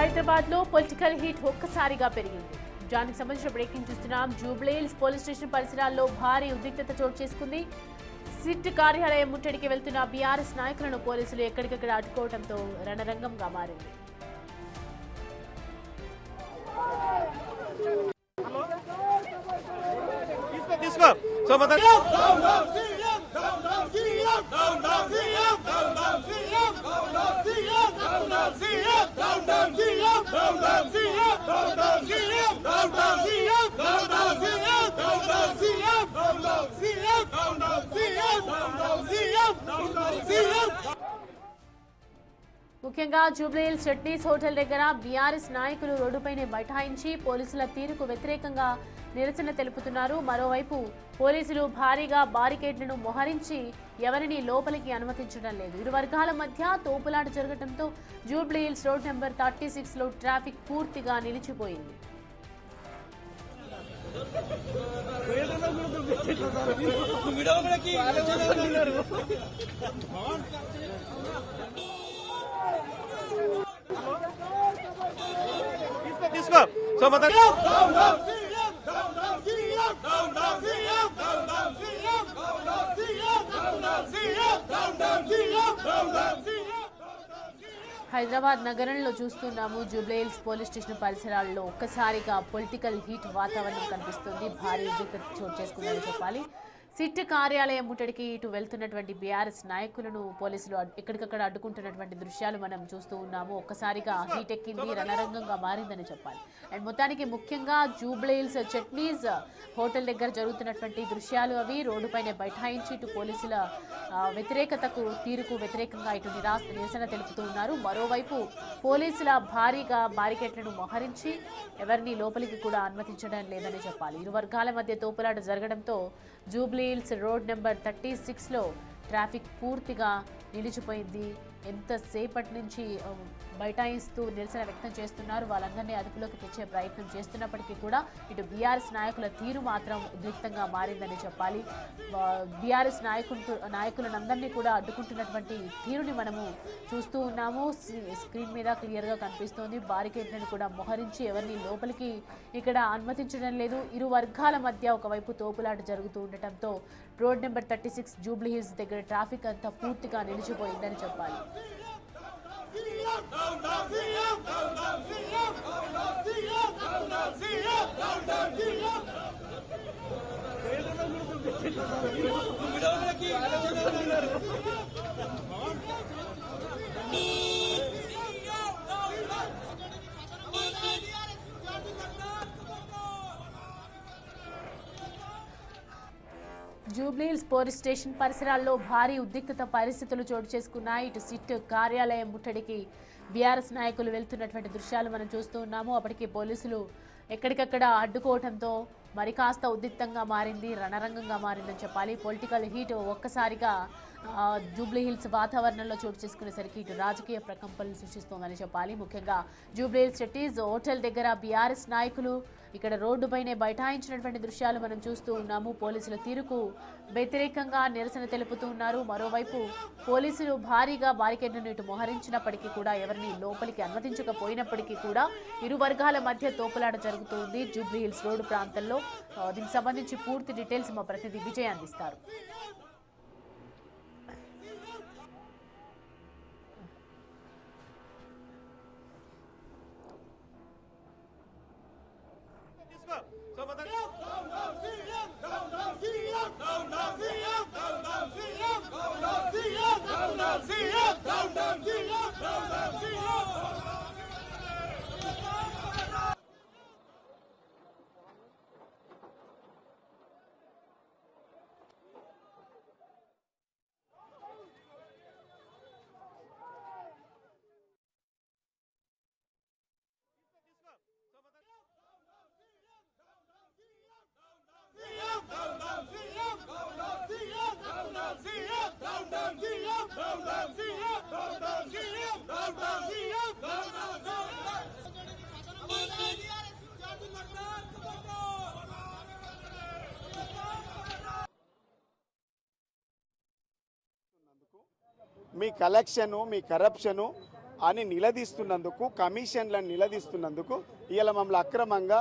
హైదరాబాద్ లో political heat ఒక్కసారిగా పెరిగింది. దానికి సంబంధించిన బ్రేకింగ్ చూస్తున్నాం. జూబ్లీహిల్స్ పోలీస్ స్టేషన్ పరిసరాల్లో భారీ ఉద్రిక్తత చోటు చేసుకుంది. సిట్ కార్యాలయం ముట్టడికి వెళ్తున్న బీఆర్ఎస్ నాయకులను పోలీసులు ఎక్కడికక్కడ అడ్డుకోవడంతో రణరంగంగా మారింది. ముఖ్యంగా జూబ్లీహిల్స్ చట్నీస్ హోటల్ దగ్గర బీఆర్ఎస్ నాయకులు రోడ్డుపైనే బైఠాయించి పోలీసుల తీరుకు వ్యతిరేకంగా నిరసన తెలుపుతున్నారు. మరోవైపు పోలీసులు భారీగా బారికేడ్లను మోహరించి ఎవరిని లోపలికి అనుమతించడం లేదు. ఇరు వర్గాల మధ్య తోపులాట జరగడంతో జూబ్లీహిల్స్ రోడ్ నెంబర్ 36లో ట్రాఫిక్ పూర్తిగా నిలిచిపోయింది. హైదరాబాద్ నగరంలో చూస్తున్నాము. జూబ్లీహిల్స్ పోలీస్ స్టేషన్ పరిసరాల్లో ఒక్కసారిగా పొలిటికల్ హీట్ వాతావరణం కనిపిస్తుంది. భారీ ఉద్రిక్తత చోటు చేసుకుందని చెప్పాలి. సిట్ కార్యాలయం ముట్టడికి ఇటు వెళ్తున్నటువంటి బీఆర్ఎస్ నాయకులను పోలీసులు ఎక్కడికక్కడ అడ్డుకుంటున్నటువంటి దృశ్యాలు మనం చూస్తూ ఉన్నాము. ఒక్కసారిగా హీట్ ఎక్కింది, రణరంగంగా మారిందని చెప్పాలి. అండ్ మొత్తానికి ముఖ్యంగా జూబ్లీహిల్స్ చట్నీస్ హోటల్ దగ్గర జరుగుతున్నటువంటి దృశ్యాలు అవి. రోడ్డుపైనే బైఠాయించి ఇటు పోలీసుల తీరుకు వ్యతిరేకంగా ఇటు నిరసన తెలుపుతూ ఉన్నారు. మరోవైపు పోలీసుల భారీగా బారికేట్లను మోహరించి ఎవరిని లోపలికి కూడా అనుమతించడం లేదని చెప్పాలి. ఇరు వర్గాల మధ్య తోపులాట జరగడంతో జూబ్లీహిల్స్ రోడ్ నెంబర్ 36లో ట్రాఫిక్ పూర్తిగా నిలిచిపోయింది. ఎంతసేపటి నుంచి బైఠాయిస్తూ నిరసన వ్యక్తం చేస్తున్నారు. వాళ్ళందరినీ అదుపులోకి తెచ్చే ప్రయత్నం చేస్తున్నప్పటికీ కూడా ఇటు బీఆర్ఎస్ నాయకుల తీరు మాత్రం ఉద్రిక్తంగా మారిందని చెప్పాలి. బీఆర్ఎస్ నాయకులందరినీ కూడా అడ్డుకుంటున్నటువంటి తీరుని మనము చూస్తూ ఉన్నాము. స్క్రీన్ మీద క్లియర్గా కనిపిస్తోంది. బారికేడ్లను కూడా మోహరించి ఎవరిని లోపలికి ఇక్కడ అనుమతించడం లేదు. ఇరు వర్గాల మధ్య ఒకవైపు తోపులాట జరుగుతూ ఉండటంతో రోడ్ నెంబర్ 36 జూబ్లీహిల్స్ దగ్గర ట్రాఫిక్ అంతా పూర్తిగా నిలిచిపోయిందని చెప్పాలి. జూబ్లీహిల్స్ పోలీస్ స్టేషన్ పరిసరాల్లో భారీ ఉద్రిక్తత పరిస్థితులు చోటు చేసుకున్నాయి. ఇటు సిట్ కార్యాలయం ముట్టడికి బీఆర్ఎస్ నాయకులు వెళ్తున్నటువంటి దృశ్యాలు మనం చూస్తూ ఉన్నాము. అప్పటికి పోలీసులు ఎక్కడికక్కడ అడ్డుకోవడంతో మరి కాస్త ఉద్రిక్తంగా మారింది, రణరంగంగా మారిందని చెప్పాలి. పొలిటికల్ హీట్ ఒక్కసారిగా జూబ్లీహిల్స్ వాతావరణంలో చోటు చేసుకునేసరికి ఇటు రాజకీయ ప్రకంపనలు సృష్టిస్తోందని చెప్పాలి. ముఖ్యంగా జూబ్లీహిల్స్ చట్నీస్ హోటల్ దగ్గర బీఆర్ఎస్ నాయకులు ఇక్కడ రోడ్డుపైనే బైఠాయించినటువంటి దృశ్యాలు మనం చూస్తూ ఉన్నాము. పోలీసుల తీరుకు వ్యతిరేకంగా నిరసన తెలుపుతూ ఉన్నారు. మరోవైపు పోలీసులు భారీగా బారికేడ్లను ఇటు మోహరించినప్పటికీ కూడా ఎవరిని లోపలికి అనుమతించకపోయినప్పటికీ కూడా ఇరు వర్గాల మధ్య తోపులాట జరుగుతుంది జూబ్లీహిల్స్ రోడ్డు ప్రాంతంలో. దీనికి సంబంధించి పూర్తి డీటెయిల్స్ మా ప్రతినిధి విజయ్ అందిస్తారు. మీ కలెక్షను, మీ కరప్షను అని నిలదీస్తున్నందుకు, కమిషన్లను నిలదీస్తున్నందుకు ఇలా మమ్మల్ని అక్రమంగా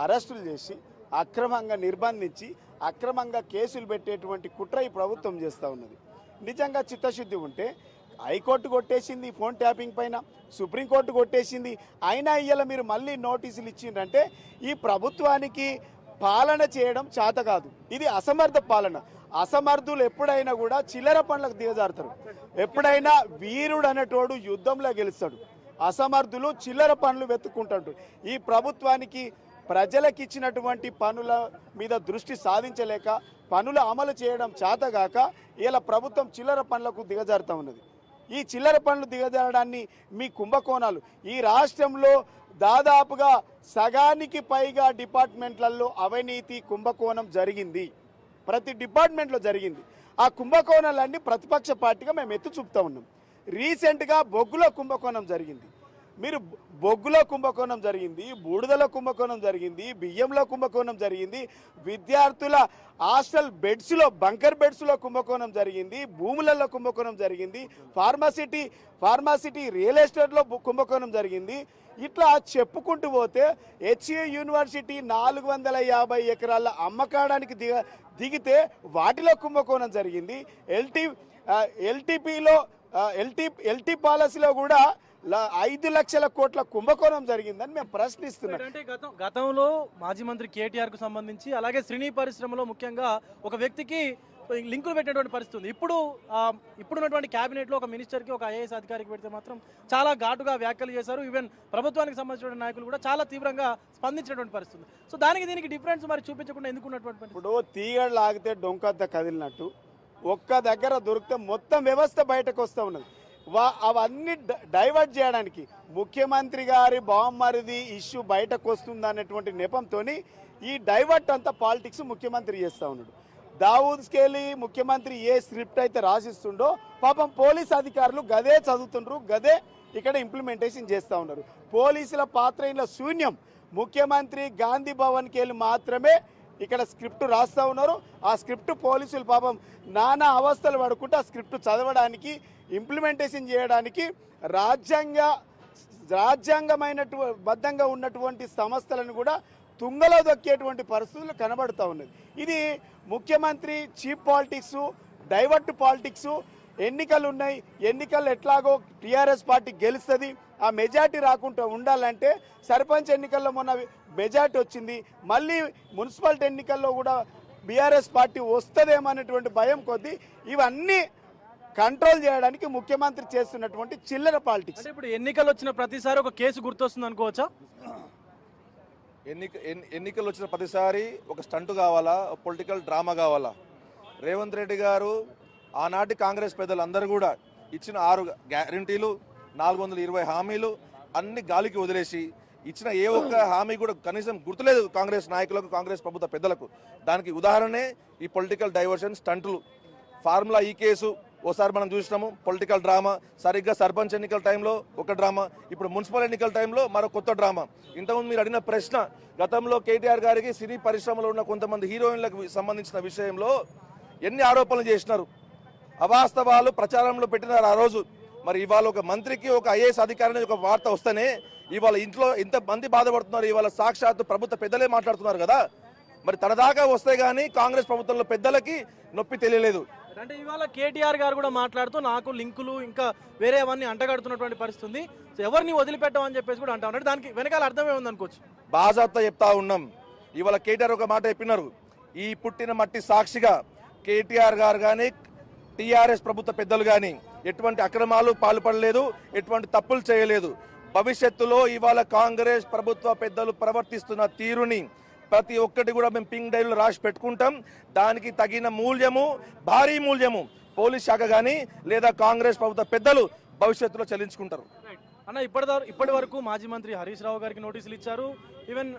అరెస్టులు చేసి, అక్రమంగా నిర్బంధించి, అక్రమంగా కేసులు పెట్టేటువంటి కుట్ర ఈ ప్రభుత్వం చేస్తూ ఉన్నది. నిజంగా చిత్తశుద్ధి ఉంటే హైకోర్టు కొట్టేసింది ఫోన్ ట్యాపింగ్ పైన, సుప్రీంకోర్టు కొట్టేసింది. అయినా ఇవాళ మీరు మళ్ళీ నోటీసులు ఇచ్చిండ్రంటే ఈ ప్రభుత్వానికి పాలన చేయడం చేత కాదు. ఇది అసమర్థ పాలన. అసమర్థులు ఎప్పుడైనా కూడా చిల్లర పనులకు దిగజారుతారు. ఎప్పుడైనా వీరుడు అనేటోడు యుద్ధంలో గెలుస్తాడు. అసమర్థులు చిల్లర పనులు వెతుక్కుంటాడు. ఈ ప్రభుత్వానికి ప్రజలకు ఇచ్చినటువంటి పనుల మీద దృష్టి సాధించలేక, పనులు అమలు చేయడం చేతగాక ఇలా ప్రభుత్వం చిల్లర పనులకు దిగజారుతూ ఉన్నది. ఈ చిల్లర పనులు దిగజారడాన్ని మీ కుంభకోణాలు ఈ రాష్ట్రంలో దాదాపుగా సగానికి పైగా డిపార్ట్మెంట్లలో అవినీతి కుంభకోణం జరిగింది. ప్రతి డిపార్ట్మెంట్లో జరిగింది. ఆ కుంభకోణాలన్నీ ప్రతిపక్ష పార్టీగా మేము ఎత్తి చూపుతూ ఉన్నాం. రీసెంట్గా బొగ్గులో కుంభకోణం జరిగింది. మీరు బొగ్గులో కుంభకోణం జరిగింది, బూడిదల కుంభకోణం జరిగింది, బియ్యంలో కుంభకోణం జరిగింది, విద్యార్థుల హాస్టల్ బెడ్స్లో, బంకర్ బెడ్స్లో కుంభకోణం జరిగింది, భూములలో కుంభకోణం జరిగింది, ఫార్మాసిటీ రియల్ ఎస్టేట్లో కుంభకోణం జరిగింది. ఇట్లా చెప్పుకుంటూ పోతే హెచ్యూ యూనివర్సిటీ 450 ఎకరాల అమ్మకాడానికి దిగితే వాటిలో కుంభకోణం జరిగింది. ఎల్టీ పాలసీలో కూడా 5 లక్షల కోట్ల కుంభకోణం జరిగిందని మేము ప్రశ్నిస్తున్నాం. అంటే గతంలో మాజీ మంత్రి కేటీఆర్ కు సంబంధించి, అలాగే శ్రీని పరిశ్రమలో ముఖ్యంగా ఒక వ్యక్తికి లింకులు పెట్టినటువంటి పరిస్థితి ఉంది. ఇప్పుడున్నటువంటి క్యాబినెట్ లో ఒక మినిస్టర్ కి, ఒక ఐఏఎస్ అధికారికి పెడితే మాత్రం చాలా ఘాటుగా వ్యాఖ్యలు చేశారు. ఈవెన్ ప్రభుత్వానికి సంబంధించిన నాయకులు కూడా చాలా తీవ్రంగా స్పందించినటువంటి పరిస్థితి. సో దీనికి డిఫరెన్స్ మరి చూపించకుండా ఎందుకున్నటువంటి ఇప్పుడు తీగడు లాగితే డొంకద్ద కదిలినట్టు ఒక్క దగ్గర దొరికితే మొత్తం వ్యవస్థ బయటకు వస్తూ ఉన్నది. అవన్నీ డైవర్ట్ చేయడానికి ముఖ్యమంత్రి గారి బామ్మరిది ఇష్యూ బయటకు వస్తుంది అనేటువంటి నెపంతో ఈ డైవర్ట్ అంతా పాలిటిక్స్ ముఖ్యమంత్రి చేస్తూ ఉన్నాడు. దావూద్స్కెళ్ళి ముఖ్యమంత్రి ఏ స్క్రిప్ట్ అయితే రాసిస్తుండో పాపం పోలీస్ అధికారులు గదే చదువుతుండ్రు, గదే ఇక్కడ ఇంప్లిమెంటేషన్ చేస్తూ ఉన్నారు. పోలీసుల పాత్ర ఇలా శూన్యం. ముఖ్యమంత్రి గాంధీ భవన్కి వెళ్ళి మాత్రమే ఇక్కడ స్క్రిప్ట్ రాస్తూ ఉన్నారు. ఆ స్క్రిప్ట్ పోలీసులు పాపం నానా అవస్థలు పడుకుంటూ ఆ స్క్రిప్ట్ చదవడానికి, ఇంప్లిమెంటేషన్ చేయడానికి బద్ధంగా ఉన్నటువంటి సంస్థలను కూడా తుంగలో దొక్కేటువంటి పరిస్థితులు కనబడుతూ ఉన్నది. ఇది ముఖ్యమంత్రి చీప్ పాలిటిక్స్, డైవర్ట్ పాలిటిక్స్. ఎన్నికలు ఉన్నాయి, ఎన్నికలు ఎట్లాగో టీఆర్ఎస్ పార్టీ గెలుస్తుంది. ఆ మెజార్టీ రాకుండా ఉండాలంటే సర్పంచ్ ఎన్నికల్లో మొన్న మెజార్టీ వచ్చింది, మళ్ళీ మున్సిపాలిటీ ఎన్నికల్లో కూడా బీఆర్ఎస్ పార్టీ వస్తుందేమనేటువంటి భయం కొద్దీ ఇవన్నీ కంట్రోల్ చేయడానికి ముఖ్యమంత్రి చేస్తున్నటువంటి చిల్లర పాలిటిక్స్. ఇప్పుడు ఎన్నికలు వచ్చిన ప్రతిసారి ఒక కేసు గుర్తొస్తుంది అనుకోవచ్చా? ఎన్నికలు వచ్చిన ప్రతిసారి ఒక స్టంట్ కావాలా, పొలిటికల్ డ్రామా కావాలా? రేవంత్ రెడ్డి గారు ఆనాటి కాంగ్రెస్ పెద్దలందరూ కూడా ఇచ్చిన 6 గ్యారంటీలు, 420 హామీలు అన్ని గాలికి వదిలేసి ఇచ్చిన ఏ ఒక్క హామీ కూడా కనీసం గుర్తులేదు కాంగ్రెస్ నాయకులకు, కాంగ్రెస్ ప్రభుత్వ పెద్దలకు. దానికి ఉదాహరణే ఈ పొలిటికల్ డైవర్షన్ స్టంట్లు. ఫార్ములా ఈ కేసు ఓసారి మనం చూసినాము, పొలిటికల్ డ్రామా. సరిగ్గా సర్పంచ్ ఎన్నికల టైంలో ఒక డ్రామా, ఇప్పుడు మున్సిపల్ ఎన్నికల టైంలో మరో కొత్త డ్రామా. ఇంతకుముందు మీరు అడిగిన ప్రశ్న, గతంలో కేటీఆర్ గారికి సినీ పరిశ్రమలో ఉన్న కొంతమంది హీరోయిన్లకు సంబంధించిన విషయంలో ఎన్ని ఆరోపణలు చేసినారు, అవాస్తవాలు ప్రచారంలో పెట్టినారు ఆ రోజు. మరి ఇవాళ ఒక మంత్రికి, ఒక ఐఏఎస్ అధికారి ఒక వార్త వస్తేనే ఇవాళ ఇంట్లో ఎంతమంది బాధపడుతున్నారు. ఇవాళ సాక్షాత్తు ప్రభుత్వ పెద్దలే మాట్లాడుతున్నారు కదా. మరి తన దాకా వస్తే గానీ కాంగ్రెస్ ప్రభుత్వంలో పెద్దలకి నొప్పి తెలియలేదు. అంటే ఇవాళ కేటీఆర్ గారు కూడా మాట్లాడుతూ నాకు లింకులు ఇంకా వేరే అవన్నీ అంటగడుతున్నటువంటి పరిస్థితి ఉంది, ఎవరిని వదిలిపెట్టామని చెప్పేసి కూడా అంటా ఉన్నారు. దానికి వెనకాల అర్థమే ఉందనుకోవచ్చు. బాజాప్తా చెప్తా ఉన్నాం. ఇవాళ కేటీఆర్ ఒక మాట చెప్పినారు, ఈ పుట్టిన మట్టి సాక్షిగా కేటీఆర్ గారు కానీ టీఆర్ఎస్ ప్రభుత్వ పెద్దలు కానీ ఎటువంటి అక్రమాలు పాల్పడలేదు, ఎటువంటి తప్పులు చేయలేదు. భవిష్యత్తులో ఇవాళ కాంగ్రెస్ ప్రభుత్వ పెద్దలు ప్రవర్తిస్తున్న తీరుని ప్రతి ఒక్కటి కూడా మేము పింక్ డైరీలో రాసి పెట్టుకుంటాం. దానికి తగిన మూల్యము, భారీ మూల్యము పోలీస్ శాఖ కానీ లేదా కాంగ్రెస్ ప్రభుత్వ పెద్దలు భవిష్యత్తులో చెల్లించుకుంటారు. అన్న, ఇప్పటి వరకు మాజీ మంత్రి హరీష్ రావు గారికి నోటీసులు ఇచ్చారు. ఈవెన్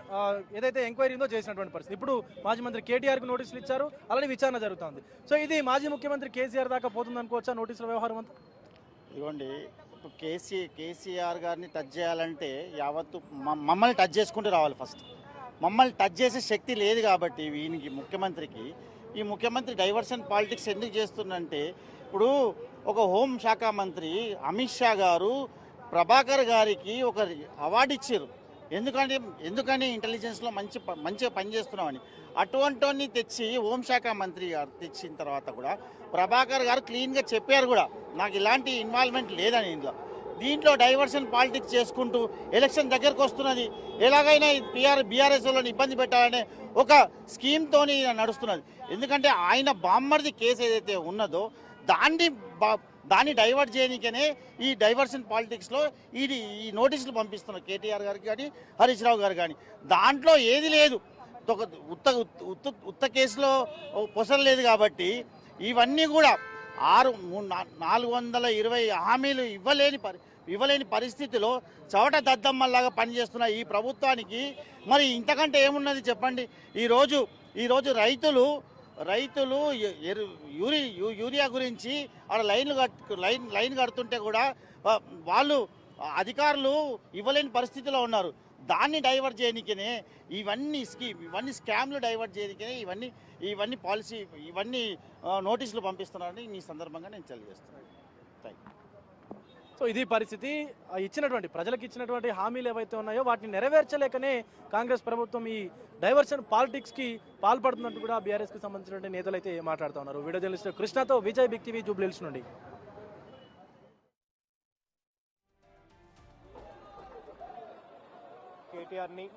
ఏదైతే ఎంక్వైరీ ఉందో చేసినటువంటి పరిస్థితి. ఇప్పుడు మాజీ మంత్రి కేటీఆర్కి నోటీసులు ఇచ్చారు, అలానే విచారణ జరుగుతుంది. సో ఇది మాజీ ముఖ్యమంత్రి కేసీఆర్ దాకా పోతుంది అనుకోవచ్చా నోటీసుల వ్యవహారం అంతా? ఇదిగోండి, ఇప్పుడు కేసీఆర్ గారిని టచ్ చేయాలంటే యావత్తు మమ్మల్ని టచ్ చేసుకుంటూ రావాలి. ఫస్ట్ మమ్మల్ని టచ్ చేసే శక్తి లేదు కాబట్టి వీనికి ముఖ్యమంత్రికి. ఈ ముఖ్యమంత్రి డైవర్షన్ పాలిటిక్స్ ఎందుకు చేస్తుందంటే, ఇప్పుడు ఒక హోంశాఖ మంత్రి అమిత్ షా గారు ప్రభాకర్ గారికి ఒక అవార్డు ఇచ్చారు. ఎందుకని ఇంటెలిజెన్స్లో మంచిగా పనిచేస్తున్నామని. అటువంటిని తెచ్చి హోంశాఖ మంత్రి గారు తెచ్చిన తర్వాత కూడా ప్రభాకర్ గారు క్లీన్గా చెప్పారు కూడా, నాకు ఇలాంటి ఇన్వాల్వ్మెంట్ లేదని. దీంట్లో డైవర్షన్ పాలిటిక్స్ చేసుకుంటూ ఎలక్షన్ దగ్గరకు వస్తున్నది, ఎలాగైనా బీఆర్ఎస్ వాళ్ళని ఇబ్బంది పెట్టాలనే ఒక స్కీమ్తోని నడుస్తున్నది. ఎందుకంటే ఆయన బామ్మర్ది కేసు ఏదైతే ఉన్నదో దాన్ని డైవర్ట్ చేయడానికనే ఈ డైవర్షన్ పాలిటిక్స్లో ఈ నోటీసులు పంపిస్తున్నారు కేటీఆర్ గారికి కానీ హరీష్ రావు గారు కానీ. దాంట్లో ఏది లేదు, ఒక ఉత్త కేసులో పొసలు లేదు. కాబట్టి ఇవన్నీ కూడా 420 హామీలు ఇవ్వలేని పరిస్థితిలో చవట దద్దమ్మల్లాగా పనిచేస్తున్న ఈ ప్రభుత్వానికి మరి ఇంతకంటే ఏమున్నది చెప్పండి. ఈరోజు రైతులు యూరియా గురించి ఆడ లైన్ కడుతుంటే కూడా వాళ్ళు అధికారులు ఇవ్వలేని పరిస్థితిలో ఉన్నారు. దాన్ని డైవర్ట్ చేయడానికనే ఇవన్నీ స్కామ్లు డైవర్ట్ చేయడానికనే ఇవన్నీ పాలసీ నోటీసులు పంపిస్తున్నారని ఈ సందర్భంగా నేను తెలియజేస్తున్నాను. Thank you. సో ఇది పరిస్థితి. ప్రజలకు ఇచ్చినటువంటి హామీలు ఏవైతే ఉన్నాయో వాటిని నెరవేర్చలేకనే కాంగ్రెస్ ప్రభుత్వం ఈ డైవర్షన్ పాలిటిక్స్కి పాల్పడుతున్నట్టు కూడా బీఆర్ఎస్కి సంబంధించిన నేతలు అయితే మాట్లాడుతూ ఉన్నారు. వీడియో జర్నలిస్ట్ కృష్ణతో Vijay, big TV, Jubilee Hills నుండి. కేటీఆర్ని